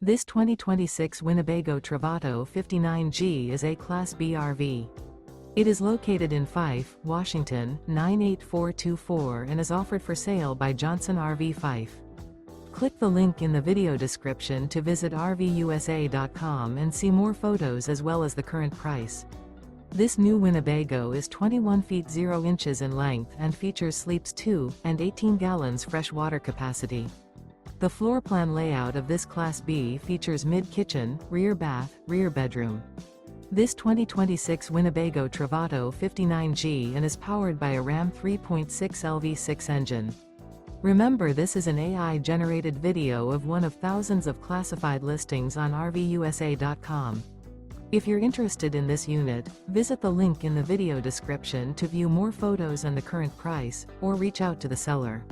This 2026 Winnebago Travato 59G is a Class B RV. It is located in Fife, Washington, 98424 and is offered for sale by Johnson RV Fife. Click the link in the video description to visit RVUSA.com and see more photos as well as the current price. This new Winnebago is 21 feet 0 inches in length and features sleeps 2 and 18 gallons fresh water capacity. The floor plan layout of this Class B features mid-kitchen, rear bath, rear bedroom. This 2026 Winnebago Travato 59G and is powered by a Ram 3.6 LV6 engine. Remember, this is an AI-generated video of one of thousands of classified listings on RVUSA.com. If you're interested in this unit, visit the link in the video description to view more photos and the current price, or reach out to the seller.